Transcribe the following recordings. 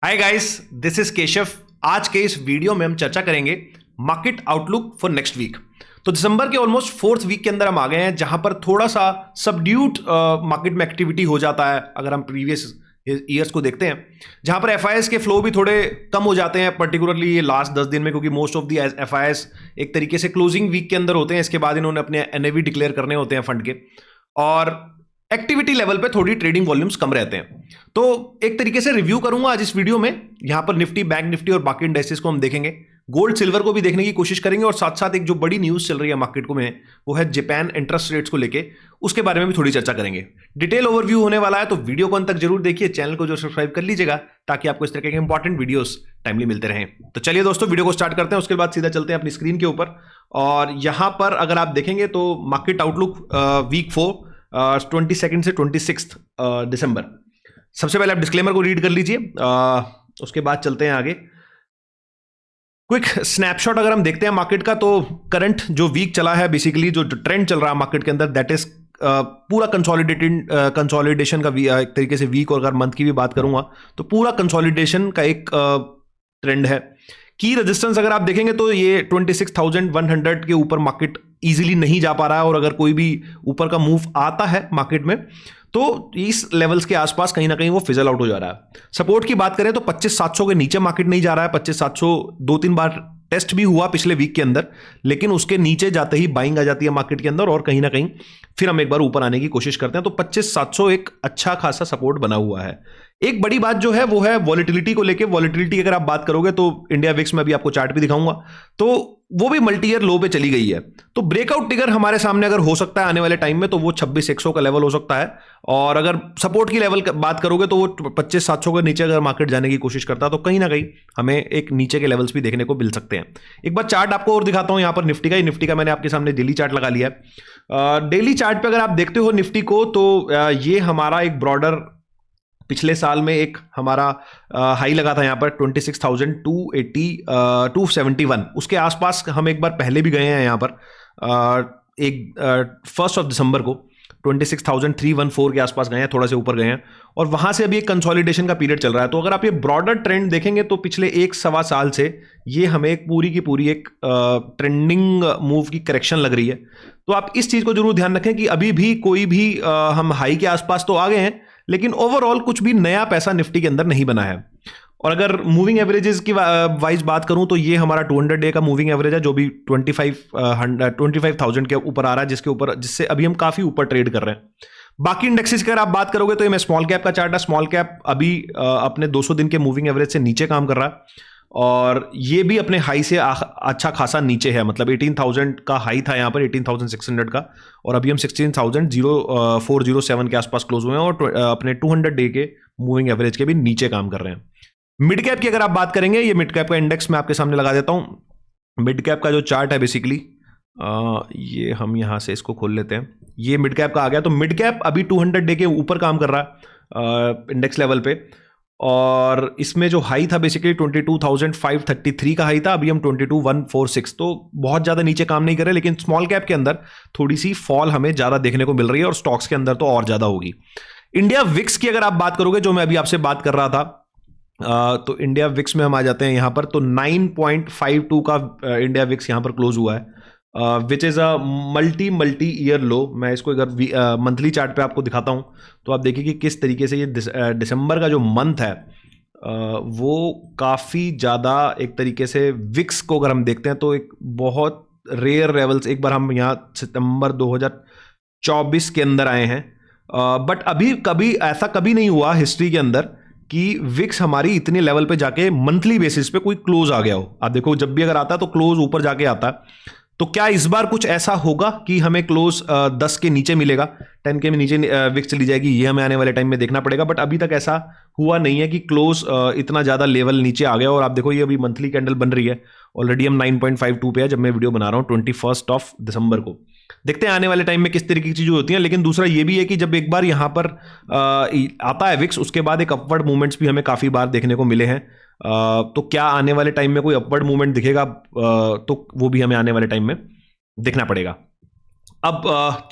Hi guys, this is Keshav. आज के इस वीडियो में हम चर्चा करेंगे market outlook for next week. तो दिसंबर के ऑलमोस्ट फोर्थ वीक के अंदर हम आ गए हैं, जहां पर थोड़ा सा सबड्यूट मार्केट में एक्टिविटी हो जाता है अगर हम प्रीवियस ईयर्स को देखते हैं, जहां पर एफआईएस के फ्लो भी थोड़े कम हो जाते हैं, पर्टिकुलरली ये लास्ट 10 दिन में, क्योंकि मोस्ट ऑफ दी एफआईएस एक तरीके से क्लोजिंग वीक के अंदर होते हैं। इसके बाद इन्होंने अपने एनएवी डिक्लेयर करने होते हैं फंड के, और एक्टिविटी लेवल पे थोड़ी ट्रेडिंग वॉल्यूम्स कम रहते हैं। तो एक तरीके से रिव्यू करूंगा आज इस वीडियो में। यहां पर निफ्टी, बैंक निफ्टी और बाकी इंडेक्सेस को हम देखेंगे, गोल्ड सिल्वर को भी देखने की कोशिश करेंगे, और साथ साथ एक जो बड़ी न्यूज चल रही है मार्केट को में, वो है जापान इंटरेस्ट रेट्स को लेके, उसके बारे में भी थोड़ी चर्चा करेंगे। डिटेल ओवरव्यू होने वाला है, तो वीडियो को अंत तक जरूर देखिए, चैनल को जो सब्सक्राइब कर लीजिएगा ताकि आपको इस तरह के इंपॉर्टेंट वीडियोस टाइमली मिलते रहें। तो चलिए दोस्तों, वीडियो को स्टार्ट करते हैं, उसके बाद सीधा चलते हैं अपनी स्क्रीन के ऊपर। और यहां पर अगर आप देखेंगे तो मार्केट आउटलुक वीक 4 22 से 26 दिसंबर। सबसे पहले आप डिस्क्लेमर को रीड कर लीजिए, उसके बाद चलते हैं आगे। क्विक स्नैपशॉट अगर हम देखते हैं मार्केट का, तो करंट जो वीक चला है, बेसिकली जो ट्रेंड चल रहा है मार्केट के अंदर, दैट इज पूरा कंसोलिडेशन का एक तरीके से वीक, और अगर मंथ की भी बात करूंगा तो पूरा कंसोलिडेशन का एक ट्रेंड है। की रेजिस्टेंस अगर आप देखेंगे तो ये 26,100 के ऊपर मार्केट इजीली नहीं जा पा रहा है, और अगर कोई भी ऊपर का मूव आता है मार्केट में तो इस लेवल्स के आसपास कहीं ना कहीं वो फिजल आउट हो जा रहा है। सपोर्ट की बात करें तो 25,700 के नीचे मार्केट नहीं जा रहा है। 25,700 2-3 बार टेस्ट भी हुआ पिछले वीक के अंदर, लेकिन उसके नीचे जाते ही बाइंग आ जाती है मार्केट के अंदर, और कहीं ना कहीं फिर हम एक बार ऊपर आने की कोशिश करते हैं। तो 25,700 एक अच्छा खासा सपोर्ट बना हुआ है। एक बड़ी बात जो है वो है वॉलेटिलिटी को लेके। वॉलेटिलिटी अगर आप बात करोगे तो इंडिया विक्स में अभी आपको चार्ट भी दिखाऊंगा, तो वो भी मल्टी ईयर लो पे चली गई है। तो ब्रेकआउट ट्रिगर हमारे सामने अगर हो सकता है आने वाले टाइम में, तो वो 26,100 का लेवल हो सकता है। और अगर सपोर्ट की लेवल बात करोगे तो वो 25,700 के नीचे अगर मार्केट जाने की कोशिश करता है, तो कहीं ना कहीं हमें एक नीचे के लेवल्स भी देखने को मिल सकते हैं। एक बार चार्ट आपको और दिखाता हूं, यहां पर निफ्टी का मैंने आपके सामने डेली चार्ट लगा लिया है। डेली चार्ट पे अगर आप देखते हो निफ्टी को, तो ये हमारा एक ब्रॉडर पिछले साल में एक हमारा हाई लगा था यहाँ पर 26,271, उसके आसपास हम एक बार पहले भी गए हैं यहाँ पर, एक 1 दिसंबर को 26,314 के आसपास गए हैं, थोड़ा से ऊपर गए हैं, और वहां से अभी एक कंसोलिडेशन का पीरियड चल रहा है। तो अगर आप ये ब्रॉडर ट्रेंड देखेंगे तो पिछले 1-1.25 साल से ये हमें एक पूरी की पूरी एक ट्रेंडिंग मूव की करेक्शन लग रही है। तो आप इस चीज को जरूर ध्यान रखें कि अभी भी कोई भी हम हाई के आसपास तो आ गए हैं, लेकिन ओवरऑल कुछ भी नया पैसा निफ्टी के अंदर नहीं बना है। और अगर मूविंग एवरेजेस की वाइज बात करूं तो ये हमारा 200 डे का मूविंग एवरेज है, जो भी 25,000 के ऊपर आ रहा है, जिससे अभी हम काफी ऊपर ट्रेड कर रहे हैं। बाकी इंडेक्सेस की अगर आप बात करोगे तो ये मैं स्मॉल कैप का चार्ट है। स्मॉल कैप अभी अपने 200 दिन के मूविंग एवरेज से नीचे काम कर रहा है, और ये भी अपने हाई से अच्छा खासा नीचे है। मतलब 18,000 का हाई था यहाँ पर, 18,600 का, और अभी हम 16,407 के आसपास क्लोज हुए हैं, और अपने 200 डे के मूविंग एवरेज के भी नीचे काम कर रहे हैं। मिड कैप की अगर आप बात करेंगे, ये मिड कैप का इंडेक्स मैं आपके सामने लगा देता हूं। मिड कैप का जो चार्ट है बेसिकली, ये हम यहां से इसको खोल लेते हैं, ये मिड कैप का आ गया। तो मिड कैप अभी 200 डे के ऊपर काम कर रहा है इंडेक्स लेवल पे, और इसमें जो हाई था बेसिकली 22,533 का हाई था, अभी हम 22,146, तो बहुत ज्यादा नीचे काम नहीं कर रहे। लेकिन स्मॉल कैप के अंदर थोड़ी सी फॉल हमें ज्यादा देखने को मिल रही है, और स्टॉक्स के अंदर तो और ज्यादा होगी। इंडिया विक्स की अगर आप बात करोगे, जो मैं अभी आपसे बात कर रहा था, तो इंडिया विक्स में हम आ जाते हैं यहां पर, तो 9.52 का इंडिया विक्स यहां पर क्लोज हुआ है, which is a multi year low. मैं इसको अगर मंथली चार्ट पे आपको दिखाता हूं, तो आप देखिए कि किस तरीके से ये दिसंबर का जो मंथ है वो काफी ज्यादा एक तरीके से विक्स को अगर हम देखते हैं तो एक बहुत रेयर लेवल्स, एक बार हम यहाँ सितंबर 2024 के अंदर आए हैं, बट अभी कभी ऐसा कभी नहीं हुआ हिस्ट्री के अंदर कि विक्स हमारी इतने लेवल पे जाके मंथली बेसिस पे कोई क्लोज आ गया हो। आप देखो, जब भी अगर आता है तो क्लोज ऊपर जाके आता है। तो क्या इस बार कुछ ऐसा होगा कि हमें क्लोज 10 के नीचे मिलेगा, 10 के नीचे विक्स चली जाएगी? ये हमें आने वाले टाइम में देखना पड़ेगा, बट अभी तक ऐसा हुआ नहीं है कि क्लोज इतना ज्यादा लेवल नीचे आ गया। और आप देखो, ये अभी मंथली कैंडल बन रही है, ऑलरेडी हम 9.52 पे है जब मैं वीडियो बना रहा हूँ 21 दिसंबर को। देखते हैं आने वाले टाइम में किस तरीके की चीजें होती हैं। लेकिन दूसरा ये भी है कि जब एक बार यहां पर आता है विक्स, उसके बाद एक अपवर्ड मूवमेंट्स भी हमें काफी बार देखने को मिले हैं। तो क्या आने वाले टाइम में कोई अपवर्ड मूवमेंट दिखेगा, तो वो भी हमें आने वाले टाइम में देखना पड़ेगा। अब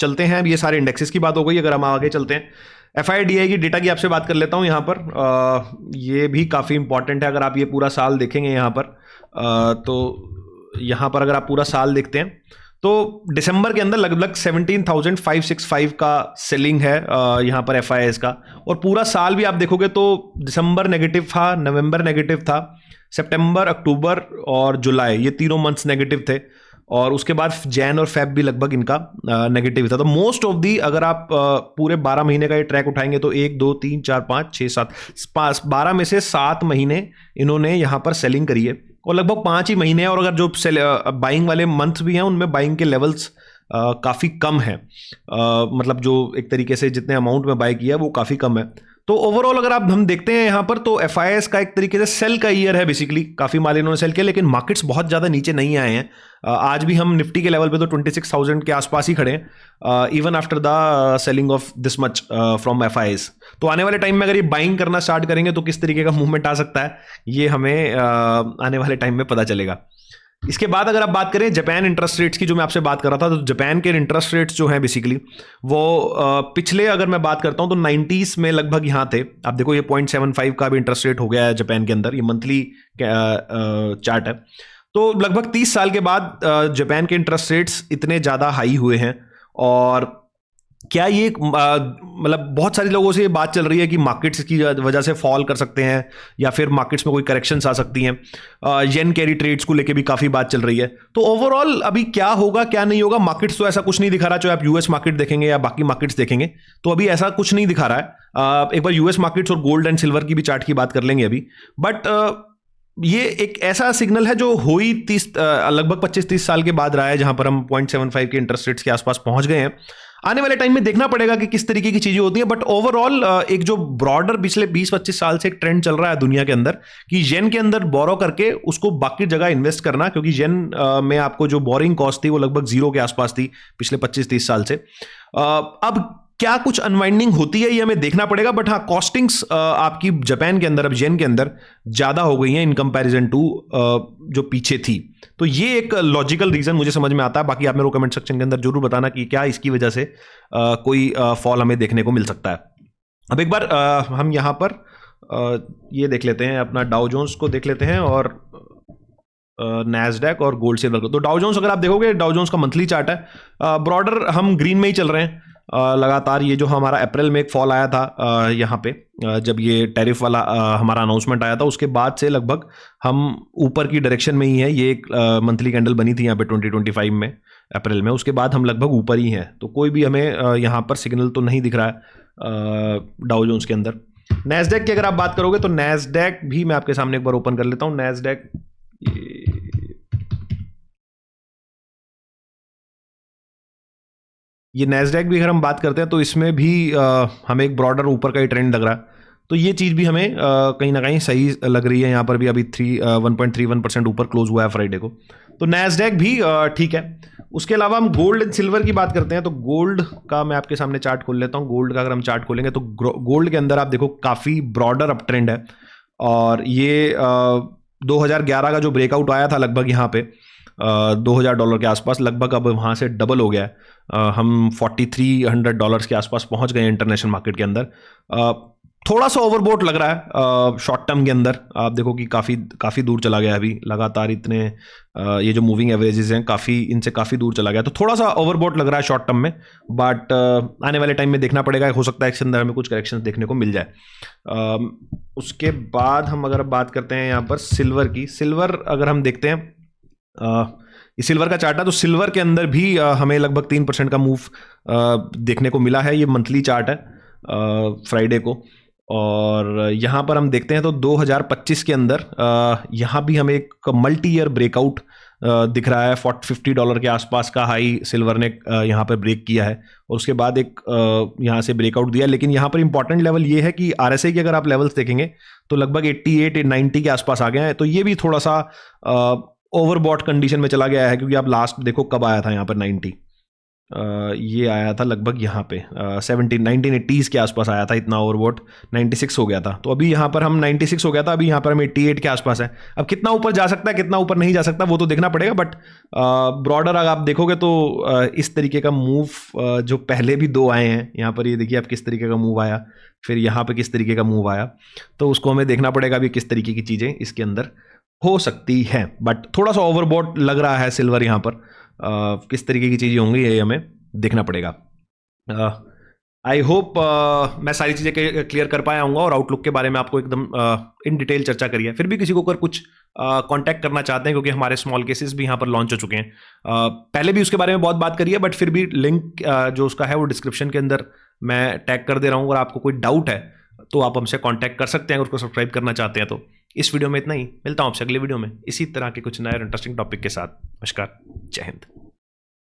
चलते हैं, ये सारे इंडेक्सेस की बात हो गई। अगर हम आगे चलते हैं, FIDI की डेटा की आपसे बात कर लेता हूँ यहाँ पर। ये भी काफ़ी इंपॉर्टेंट है। अगर आप ये पूरा साल देखेंगे यहाँ पर, तो यहाँ पर अगर आप पूरा साल देखते हैं तो दिसंबर के अंदर लगभग 17,565 का सेलिंग है यहाँ पर FIIs का। और पूरा साल भी आप देखोगे तो दिसंबर नेगेटिव था, नवंबर नेगेटिव था, सितंबर, अक्टूबर और जुलाई, ये तीनों मंथ्स नेगेटिव थे। और उसके बाद जैन और फेब भी लगभग इनका नेगेटिव था। तो मोस्ट ऑफ दी, अगर आप पूरे 12 महीने का ये ट्रैक उठाएंगे तो 1 2 3 4 5 6 7 12 में से 7 महीने इन्होंने यहाँ पर सेलिंग करी है, और लगभग 5 ही महीने हैं। और अगर जो बाइंग वाले मंथ भी हैं उनमें बाइंग के लेवल्स काफ़ी कम है, मतलब जो एक तरीके से जितने अमाउंट में बाय किया वो काफ़ी कम है। तो ओवरऑल अगर आप हम देखते हैं यहाँ पर, तो FIIs का एक तरीके से सेल का ईयर है बेसिकली। काफ़ी माल इन्होंने सेल किया, लेकिन मार्केट्स बहुत ज़्यादा नीचे नहीं आए हैं। आज भी हम निफ्टी के लेवल पे तो 26,000 के आसपास ही खड़े हैं, even after the selling of this much from FIIs। तो आने वाले टाइम में अगर ये बाइंग करना स्टार्ट करेंगे तो किस तरीके का मूवमेंट आ सकता है, ये हमें आने वाले टाइम में पता चलेगा। इसके बाद अगर आप बात करें जापान इंटरेस्ट रेट्स की, जो मैं आपसे बात कर रहा था, तो जापान के इंटरेस्ट रेट्स जो हैं बेसिकली वो पिछले, अगर मैं बात करता हूं तो 90s में लगभग यहाँ थे। आप देखो ये 0.75 का भी इंटरेस्ट रेट हो गया है जापान के अंदर। ये मंथली चार्ट है। तो लगभग 30 साल के बाद जापान के इंटरेस्ट रेट्स इतने ज़्यादा हाई हुए हैं। और क्या ये मतलब बहुत सारे लोगों से ये बात चल रही है कि मार्केट्स की वजह से फॉल कर सकते हैं, या फिर मार्केट्स में कोई करेक्शंस आ सकती हैं। येन कैरी ट्रेड्स को लेके भी काफ़ी बात चल रही है। तो ओवरऑल अभी क्या होगा क्या नहीं होगा, मार्केट्स तो ऐसा कुछ नहीं दिखा रहा। चाहे आप US मार्केट देखेंगे या बाकी मार्केट्स देखेंगे, तो अभी ऐसा कुछ नहीं दिखा रहा है। एक बार US मार्केट्स और गोल्ड एंड सिल्वर की भी चार्ट की बात कर लेंगे अभी। बट ये एक ऐसा सिग्नल है जो हो ही लगभग 25-30 साल के बाद रहा है, जहां पर हम 0.75 के इंटरेस्ट रेट्स के आसपास पहुंच गए हैं। आने वाले टाइम में देखना पड़ेगा कि किस तरीके की चीजें होती हैं। बट ओवरऑल एक जो ब्रॉडर पिछले 20-25 साल से एक ट्रेंड चल रहा है दुनिया के अंदर, कि येन के अंदर बोरो करके उसको बाकी जगह इन्वेस्ट करना, क्योंकि येन में आपको जो बोरिंग कॉस्ट थी वो लगभग 0 के आसपास थी पिछले 25-30 साल से। अब क्या कुछ अनवाइंडिंग होती है ये हमें देखना पड़ेगा। बट हाँ, कॉस्टिंग्स आपकी जापान के अंदर, अब येन के अंदर ज्यादा हो गई हैं इन कंपैरिजन टू जो पीछे थी। तो ये एक लॉजिकल रीजन मुझे समझ में आता है। बाकी आप मेरे को कमेंट सेक्शन के अंदर जरूर बताना कि क्या इसकी वजह से कोई फॉल हमें देखने को मिल सकता है। अब एक बार हम यहाँ पर ये देख लेते हैं, अपना डाउ जोन्स को देख लेते हैं और नैस्डैक और गोल्ड सिल्वर को। तो डाउ जोन्स अगर आप देखोगे, डाउ जोन्स का मंथली चार्ट है, ब्रॉडर हम ग्रीन में ही चल रहे हैं लगातार। ये जो हमारा अप्रैल में एक फॉल आया था यहाँ पे, जब ये टैरिफ वाला हमारा अनाउंसमेंट आया था, उसके बाद से लगभग हम ऊपर की डायरेक्शन में ही है। ये एक मंथली कैंडल बनी थी यहाँ पे 2025 में अप्रैल में, उसके बाद हम लगभग ऊपर ही हैं। तो कोई भी हमें यहाँ पर सिग्नल तो नहीं दिख रहा है डाउ जोन्स के अंदर। नैस्डैक की अगर आप बात करोगे तो नैस्डैक भी मैं आपके सामने एक बार ओपन कर लेता हूँ। नैस्डैक ये नैस्डैक भी अगर हम बात करते हैं तो इसमें भी हमें एक ब्रॉडर ऊपर का ही ट्रेंड लग रहा है। तो ये चीज़ भी हमें कहीं ना कहीं सही लग रही है। यहाँ पर भी अभी 1.31% ऊपर क्लोज हुआ है फ्राइडे को। तो नैस्डैक भी ठीक है। उसके अलावा हम गोल्ड एंड सिल्वर की बात करते हैं, तो गोल्ड का मैं आपके सामने चार्ट खोल लेता हूँ। गोल्ड का अगर हम चार्ट खोलेंगे तो गोल्ड के अंदर आप देखो काफ़ी ब्रॉडर अप ट्रेंड है। और ये 2011 का जो ब्रेकआउट आया था लगभग यहाँ पे $2,000 के आसपास, लगभग अब वहाँ से डबल हो गया है। हम $4,300 के आसपास पहुँच गए हैं इंटरनेशनल मार्केट के अंदर। थोड़ा सा ओवरबोट लग रहा है शॉर्ट टर्म के अंदर। आप देखो कि काफ़ी दूर चला गया अभी लगातार। इतने ये जो मूविंग एवरेजेस हैं इनसे काफ़ी दूर चला गया, तो थोड़ा सा ओवरबोट लग रहा है शॉर्ट टर्म में। बट आने वाले टाइम में देखना पड़ेगा, हो सकता है इसके अंदर हमें कुछ करेक्शंस देखने को मिल जाए। उसके बाद हम अगर बात करते हैं यहाँ पर सिल्वर की, सिल्वर अगर हम देखते हैं, ये सिल्वर का चार्ट है, तो सिल्वर के अंदर भी हमें लगभग 3% का मूव देखने को मिला है। ये मंथली चार्ट है फ्राइडे को। और यहाँ पर हम देखते हैं तो 2025 के अंदर यहाँ भी हमें एक मल्टी ईयर ब्रेकआउट दिख रहा है। $50 के आसपास का हाई सिल्वर ने यहाँ पर ब्रेक किया है, और उसके बाद एक यहाँ से ब्रेकआउट दिया। लेकिन यहाँ पर इंपॉर्टेंट लेवल ये है कि RSI के अगर आप लेवल्स देखेंगे तो लगभग 88-90 के आसपास आ गए हैं। तो ये भी थोड़ा सा ओवरबॉट कंडीशन में चला गया है, क्योंकि आप लास्ट देखो कब आया था यहाँ पर 90। ये आया था लगभग यहाँ पे 1980s के आसपास आया था, इतना ओवरबॉट 96 हो गया था। तो अभी यहाँ पर हम 96 हो गया था, अभी यहाँ पर हम 88 के आसपास है। अब कितना ऊपर जा सकता है कितना ऊपर नहीं जा सकता वो तो देखना पड़ेगा, बट ब्रॉडर अगर आप देखोगे तो इस तरीके का मूव जो पहले भी दो आए हैं, यहाँ पर ये देखिए आप किस तरीके का मूव आया, फिर यहाँ पे किस तरीके का मूव आया, तो उसको हमें देखना पड़ेगा अभी किस तरीके की चीज़ें इसके अंदर हो सकती है। बट थोड़ा सा ओवरबॉट लग रहा है सिल्वर यहाँ पर, किस तरीके की चीज़ें होंगी ये हमें देखना पड़ेगा। आई होप मैं सारी चीज़ें क्लियर कर पाया हूँ और आउटलुक के बारे में आपको एकदम इन डिटेल चर्चा करी है। फिर भी किसी को अगर कुछ कांटेक्ट करना चाहते हैं, क्योंकि हमारे स्मॉल केसेस भी यहाँ पर लॉन्च हो चुके हैं, पहले भी उसके बारे में बहुत बात करी है, बट फिर भी लिंक जो उसका है वो डिस्क्रिप्शन के अंदर मैं टैग कर दे रहा हूँ। अगर आपको कोई डाउट है तो आप हमसे कांटेक्ट कर सकते हैं, अगर उसको सब्सक्राइब करना चाहते हैं तो। इस वीडियो में इतना ही, मिलता हूँ आपसे अगले वीडियो में इसी तरह के कुछ नए और इंटरेस्टिंग टॉपिक के साथ। नमस्कार, जय हिंद।